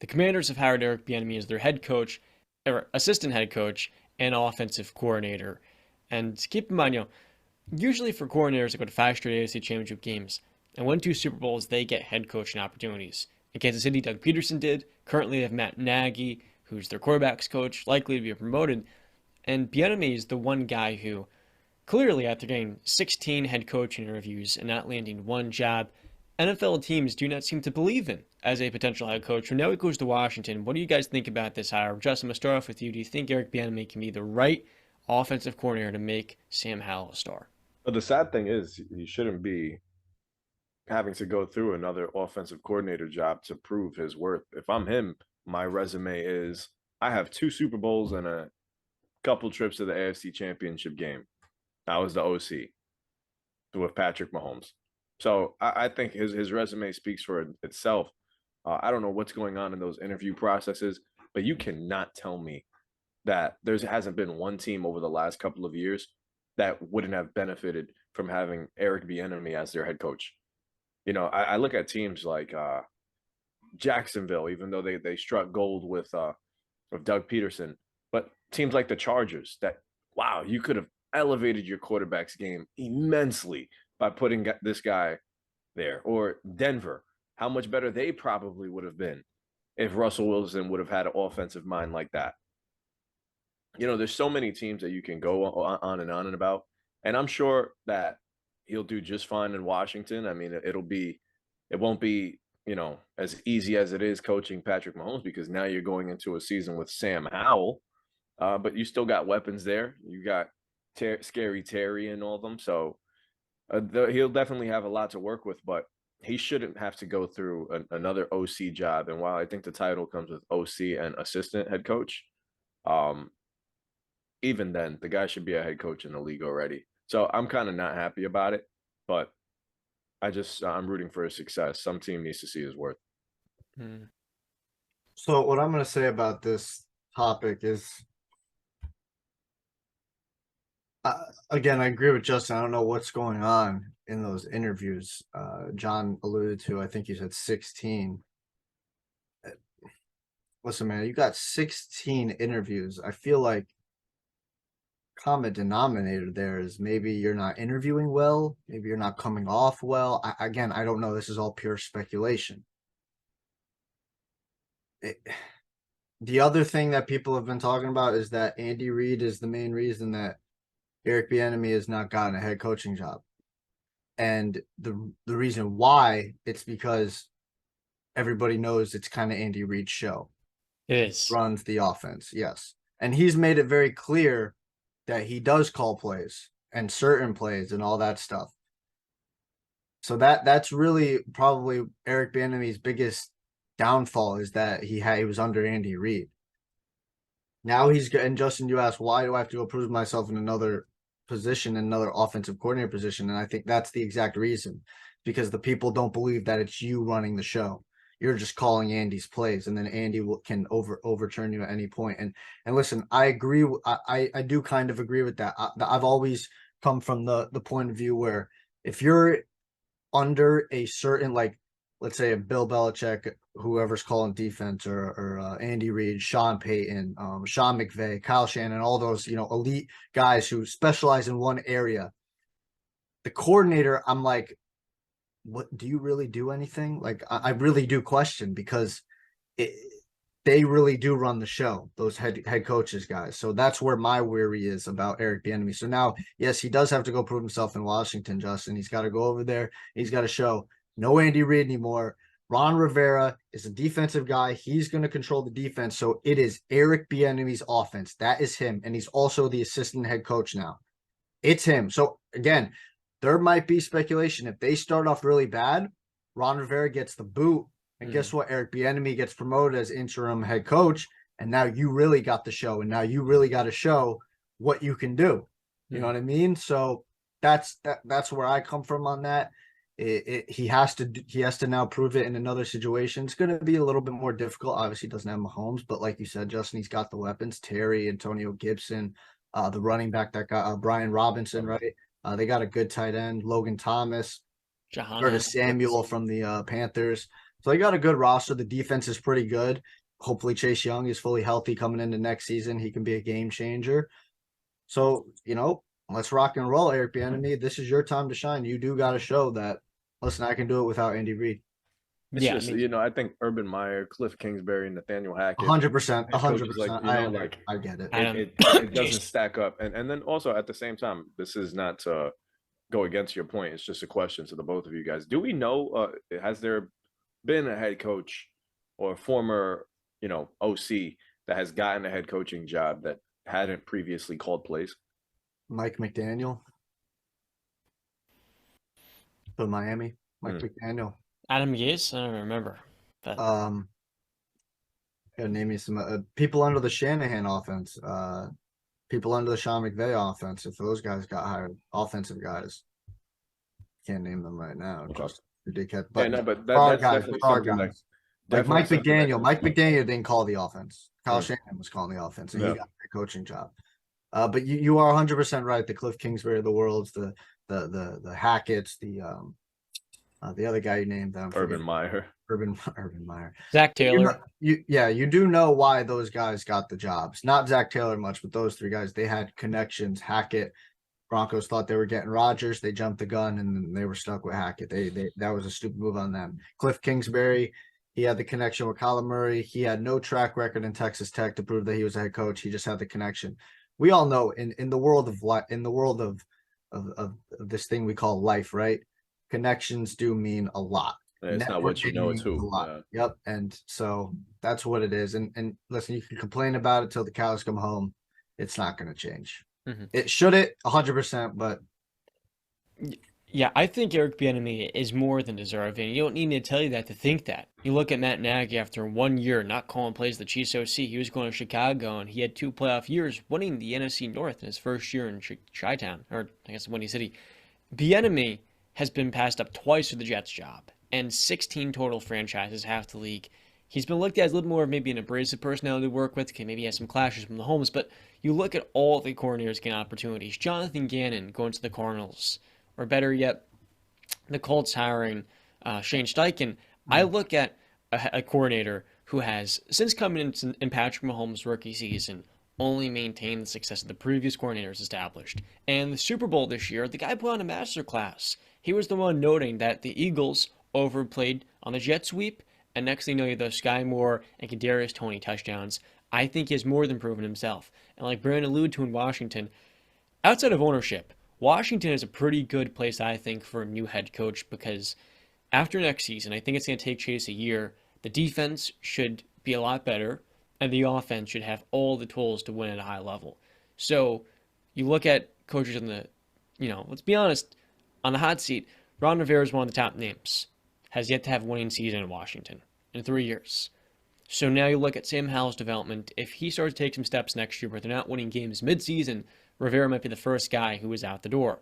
The Commanders have hired Eric Bieniemy as their head coach, or assistant head coach, and offensive coordinator. And keep in mind, usually for coordinators that go to 5 straight AFC Championship games and win 2 Super Bowls, they get head coaching opportunities. In Kansas City, Doug Peterson did. Currently, they have Matt Nagy, who's their quarterbacks coach, likely to be promoted. And Bieniemy is the one guy who, clearly, after getting 16 head coaching interviews and not landing one job, NFL teams do not seem to believe in as a potential head coach. So now he goes to Washington. What do you guys think about this hire? Justin, I'm going to start off with you. Do you think Eric Bieniemy can be the right offensive coordinator to make Sam Howell a star? But the sad thing is, he shouldn't be having to go through another offensive coordinator job to prove his worth. If I'm him, my resume is I have 2 Super Bowls and a couple trips to the AFC Championship game. I was the OC with Patrick Mahomes. So I think his resume speaks for itself. I don't know what's going on in those interview processes, but you cannot tell me that there hasn't been one team over the last couple of years that wouldn't have benefited from having Eric Bieniemy as their head coach. I look at teams like Jacksonville, even though they struck gold with Doug Peterson, but teams like the Chargers, that wow, you could have elevated your quarterback's game immensely by putting this guy there, or Denver, how much better they probably would have been if Russell Wilson would have had an offensive mind like that. There's so many teams that you can go on and on and about, and I'm sure that he'll do just fine in Washington. I mean, it won't be as easy as it is coaching Patrick Mahomes, because now you're going into a season with Sam Howell, but you still got weapons there. You got Scary Terry and all of them, so he'll definitely have a lot to work with. But he shouldn't have to go through another OC job. And while I think the title comes with OC and assistant head coach, um, even then, the guy should be a head coach in the league already. So I'm kind of not happy about it, but I'm rooting for his success. Some team needs to see his worth. Hmm. So what I'm going to say about this topic is, again, I agree with Justin. I don't know what's going on in those interviews. John alluded to, I think you said 16. Listen, man, you got 16 interviews. I feel like common denominator there is maybe you're not interviewing well, maybe you're not coming off well. Again, I don't know. This is all pure speculation. The other thing that people have been talking about is that Andy Reid is the main reason that Eric Bieniemy has not gotten a head coaching job. And the reason why, it's because everybody knows it's kind of Andy Reid's show. It is. Runs the offense, yes. And he's made it very clear that he does call plays and certain plays and all that stuff. So that's really probably Eric Bieniemy's biggest downfall, is that he was under Andy Reid. Now and Justin, you asked, why do I have to go prove myself in another position, another offensive coordinator position? And I think that's the exact reason, because the people don't believe that it's you running the show. You're just calling Andy's plays, and then Andy can overturn you at any point. And listen, I agree. I do kind of agree with that. I've always come from the point of view where if you're under a certain, like, let's say a Bill Belichick, whoever's calling defense, or Andy Reid, Sean Payton, Sean McVay, Kyle Shanahan, all those elite guys who specialize in one area. The coordinator, I'm like, what do you really do anything? Like, I really do question, because they really do run the show, those head coaches guys. So that's where my worry is about Eric Bieniemy. So now, yes, he does have to go prove himself in Washington, Justin. He's got to go over there. He's got to show no Andy Reid anymore. Ron Rivera is a defensive guy. He's going to control the defense. So it is Eric Bieniemy's offense. That is him. And he's also the assistant head coach now. It's him. So again, there might be speculation. If they start off really bad, Ron Rivera gets the boot. And guess what? Eric Bieniemy gets promoted as interim head coach. And now you really got the show. And now you really got to show what you can do. You know what I mean? So that's where I come from on that. He has to now prove it in another situation. It's going to be a little bit more difficult. Obviously, he doesn't have Mahomes, but like you said, Justin, he's got the weapons. Terry, Antonio Gibson, the running back that got Brian Robinson, right? They got a good tight end, Logan Thomas, Curtis Samuel from the Panthers. So they got a good roster. The defense is pretty good. Hopefully Chase Young is fully healthy coming into next season. He can be a game changer. So, let's rock and roll, Eric Bieniemy. This is your time to shine. You do got to show that, listen, I can do it without Andy Reid. It's Yeah, I just, mean, I think Urban Meyer, Cliff Kingsbury, Nathaniel Hackett, 100%, head coaches 100%. like I get it. Adam, it doesn't jeez. stack up. And then also at the same time, this is not to go against your point. It's just a question to the both of you guys. Do we know, has there been a head coach or a former, OC that has gotten a head coaching job that hadn't previously called plays? Mike McDaniel for Miami. Mike Hmm. McDaniel. Adam Gase? I don't remember. But Name me some people under the Shanahan offense. People under the Sean McVay offense. If those guys got hired, offensive guys, can't name them right now. Okay. Just ridiculous. Yeah, But no, but there are that's guys. definitely There are something that guys. Like Mike McDaniel. Mike comes- McDaniel didn't call the offense. Kyle Hmm. Shanahan was calling the offense, and Yeah. he got a coaching job. But you are 100% right. The Cliff Kingsbury of the worlds, the Hackett's, the other guy you named, Urban Meyer. Urban Meyer. Zach Taylor. You do know why those guys got the jobs. Not Zach Taylor much, but those three guys, they had connections. Hackett, Broncos thought they were getting Rodgers. They jumped the gun and then they were stuck with Hackett. That was a stupid move on them. Cliff Kingsbury, he had the connection with Kyler Murray. He had no track record in Texas Tech to prove that he was a head coach. He just had the connection. We all know in the world of this thing we call life, right? Connections do mean a lot. Yeah, it's not what you know, it's who. Yeah. Yep. And so that's what it is. And listen, you can complain about it till the cows come home. It's not going to change. Mm-hmm. It should 100%, but yeah, I think Eric Bieniemy is more than deserving. You don't need me to tell you that to think that. You look at Matt Nagy after 1 year not calling plays the Chiefs OC. He was going to Chicago, and he had 2 playoff years, winning the NFC North in his first year in Chi-Town, or I guess Windy City. Bieniemy has been passed up twice for the Jets job, and 16 total franchises, half the league. He's been looked at as a little more of maybe an abrasive personality to work with. Maybe he has some clashes from the Holmes, but you look at all the coordinators getting opportunities. Jonathan Gannon going to the Cardinals, or better yet, the Colts hiring Shane Steichen. I look at a coordinator who has, since coming in Patrick Mahomes' rookie season, only maintained the success of the previous coordinators established. And the Super Bowl this year, the guy put on a masterclass. He was the one noting that the Eagles overplayed on the jet sweep, and next thing you know, you have those Sky Moore and Kadarius Toney touchdowns. I think he has more than proven himself. And like Brandon alluded to in Washington, outside of ownership, Washington is a pretty good place, I think, for a new head coach because after next season, I think it's going to take Chase a year. The defense should be a lot better, and the offense should have all the tools to win at a high level. So you look at coaches in the, let's be honest, on the hot seat, Ron Rivera is one of the top names. Has yet to have a winning season in Washington in 3 years. So now you look at Sam Howell's development. If he starts to take some steps next year, but they're not winning games midseason, Rivera might be the first guy who is out the door.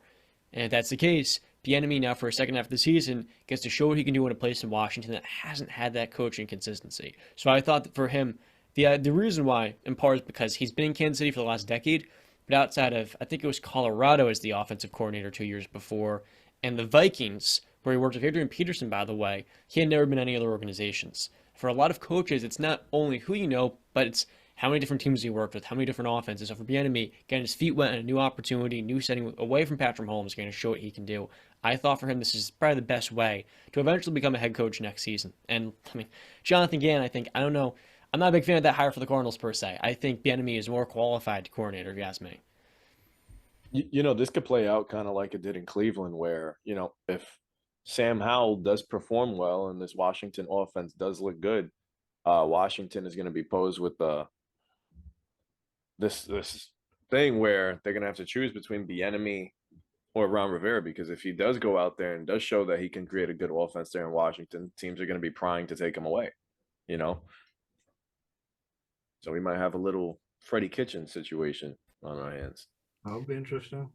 And if that's the case, Bieniemy now for a second half of the season gets to show what he can do in a place in Washington that hasn't had that coaching consistency. So I thought that for him, the reason why, in part, is because he's been in Kansas City for the last decade, but outside of, I think it was Colorado as the offensive coordinator 2 years before, and the Vikings, where he worked with Adrian Peterson, by the way, he had never been any other organizations. For a lot of coaches, it's not only who you know, but it's how many different teams he worked with, how many different offenses. So for Bieniemy, getting his feet wet in a new opportunity, new setting away from Patrick Mahomes, going to show what he can do. I thought for him this is probably the best way to eventually become a head coach next season. And I mean, Jonathan Gannon, I don't know. I'm not a big fan of that hire for the Cardinals per se. I think Bieniemy is more qualified to coordinator, if you ask me. This could play out kind of like it did in Cleveland, where, if Sam Howell does perform well and this Washington offense does look good, Washington is going to be posed with this thing where they're going to have to choose between Bieniemy or Ron Rivera, because if he does go out there and does show that he can create a good offense there in Washington, teams are going to be prying to take him away, So we might have a little Freddie Kitchens situation on our hands. that'll be interesting.